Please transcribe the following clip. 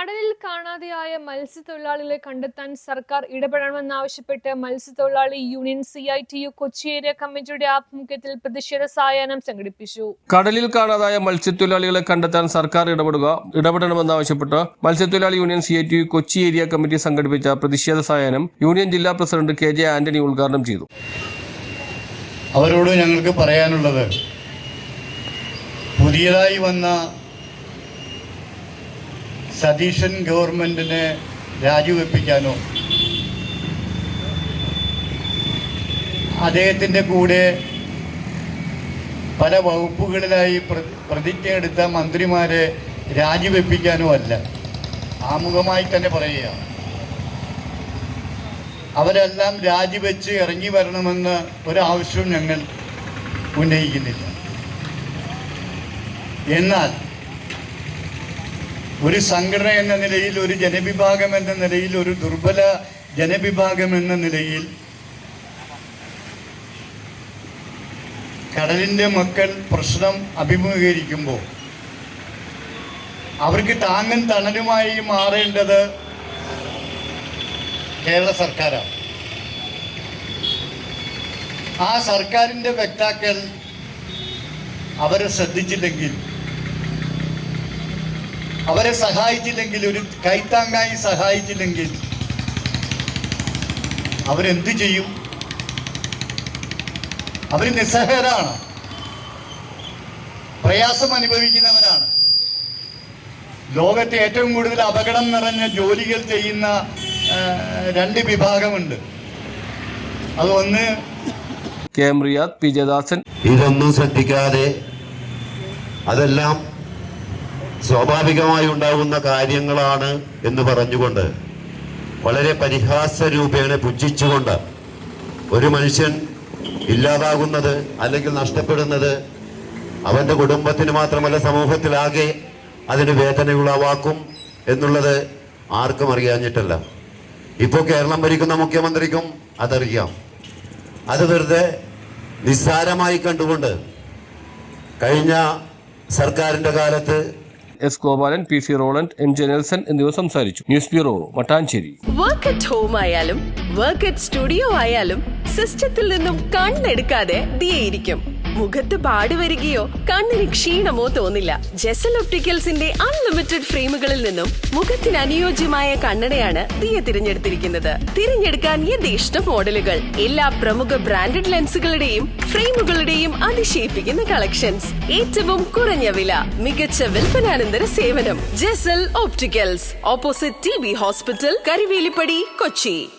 കടലിൽ കാണാതെയായ മത്സ്യത്തൊഴിലാളികളെ കണ്ടെത്താൻ സർക്കാർ ഇടപെടണമെന്നാവശ്യപ്പെട്ട് മത്സ്യത്തൊഴിലാളി യൂണിയൻ CITU കൊച്ചി ഏരിയ കമ്മിറ്റിയുടെ ആഭിമുഖ്യത്തിൽ പ്രതിഷേധ സായാഹ്നം സംഘടിപ്പിച്ചു. കടലിൽ കാണാതായ മത്സ്യത്തൊഴിലാളികളെ കണ്ടെത്താൻ സർക്കാർ ഇടപെടണമെന്നാവശ്യപ്പെട്ട് മത്സ്യത്തൊഴിലാളി union CITU Kochi area committee സംഘടിപ്പിച്ച പ്രതിഷേധ സായാഹ്നം യൂണിയൻ ജില്ലാ പ്രസിഡന്റ് KJ ആന്റണി ഉദ്ഘാടനം ചെയ്തു. അവരോട് ഞങ്ങൾക്ക് പറയാനുള്ളത്, പുതിയതായി വന്ന സതീശൻ ഗവൺമെന്റിനെ രാജിവെപ്പിക്കാനോ അദ്ദേഹത്തിൻ്റെ കൂടെ പല വകുപ്പുകളിലായി പ്രതിജ്ഞയെടുത്ത മന്ത്രിമാരെ രാജിവെപ്പിക്കാനോ അല്ല. ആമുഖമായി തന്നെ പറയുക, അവരെല്ലാം രാജിവെച്ച് ഇറങ്ങി വരണമെന്ന് ഒരാവശ്യവും ഞങ്ങൾ ഉന്നയിക്കുന്നില്ല. എന്നാൽ ഒരു സംഘടന എന്ന നിലയിൽ, ഒരു ജനവിഭാഗം എന്ന നിലയിൽ, ഒരു ദുർബല ജനവിഭാഗം എന്ന നിലയിൽ കടലിൻ്റെ മക്കൾ പ്രശ്നം അഭിമുഖീകരിക്കുമ്പോൾ അവർക്ക് താങ്ങും തണലുമായി മാറേണ്ടത് കേരള സർക്കാരാണ്. ആ സർക്കാരിൻ്റെ വക്താക്കൾ അവരെ ശ്രദ്ധിച്ചില്ലെങ്കിൽ, അവരെ സഹായിച്ചില്ലെങ്കിൽ, ഒരു കൈത്താങ്ങായി സഹായിച്ചില്ലെങ്കിൽ അവരെന്ത് ചെയ്യും? അവർ നിസ്സഹായരാണ്, പ്രയാസം അനുഭവിക്കുന്നവരാണ്. ലോകത്തെ ഏറ്റവും കൂടുതൽ അപകടം നിറഞ്ഞ ജോലികൾ ചെയ്യുന്ന രണ്ട് വിഭാഗമുണ്ട്. അതൊന്ന് KM റിയാദ്, PJ ദാസൻ. ഇതൊന്നും ശ്രദ്ധിക്കാതെ അതെല്ലാം സ്വാഭാവികമായി ഉണ്ടാകുന്ന കാര്യങ്ങളാണ് എന്ന് പറഞ്ഞുകൊണ്ട്, വളരെ പരിഹാസരൂപേണ പുച്ഛിച്ചുകൊണ്ട് ഒരു മനുഷ്യൻ ഇല്ലാതാകുന്നത് അല്ലെങ്കിൽ നഷ്ടപ്പെടുന്നത് അവൻ്റെ കുടുംബത്തിന് മാത്രമല്ല സമൂഹത്തിലാകെ അതിന് വേദന ഉളവാക്കും എന്നുള്ളത് ആർക്കും അറിയാഞ്ഞിട്ടല്ല. ഇപ്പോൾ കേരളം ഭരിക്കുന്ന മുഖ്യമന്ത്രിക്കും അതറിയാം. അത് വെറുതെ നിസ്സാരമായി കണ്ടുകൊണ്ട് കഴിഞ്ഞ സർക്കാരിൻ്റെ കാലത്ത് S. Gopalan, PC Roland, MJ Nelson എന്നിവർ സംസാരിച്ചു. News bureau, Mattancherry. Work at home ആയാലും വർക്ക് അറ്റ് സ്റ്റുഡിയോ ആയാലും സിസ്റ്റത്തിൽ നിന്നും കണ്ണെടുക്കാതെ ദിയയിരിക്കും. മുഖത്ത് പാടുവരികയോ കണ്ണിന് ക്ഷീണമോ തോന്നില്ല. ജെസൽ ഒപ്റ്റിക്കൽസിന്റെ അൺലിമിറ്റഡ് ഫ്രെയിമുകളിൽ നിന്നും മുഖത്തിന് അനുയോജ്യമായ കണ്ണടയാണ് ദിയ തിരഞ്ഞെടുത്തിരിക്കുന്നത്. തിരഞ്ഞെടുക്കാൻ യഥേഷ്ടം മോഡലുകൾ, എല്ലാ പ്രമുഖ ബ്രാൻഡഡ് ലെൻസുകളുടെയും ഫ്രെയിമുകളുടെയും അതിശയിപ്പിക്കുന്ന കളക്ഷൻസ്, ഏറ്റവും കുറഞ്ഞ വില, മികച്ച വിൽപ്പനാനന്തര സേവനം. Jesal opticals, opposite TB hospital, Karivelippady, Kochi.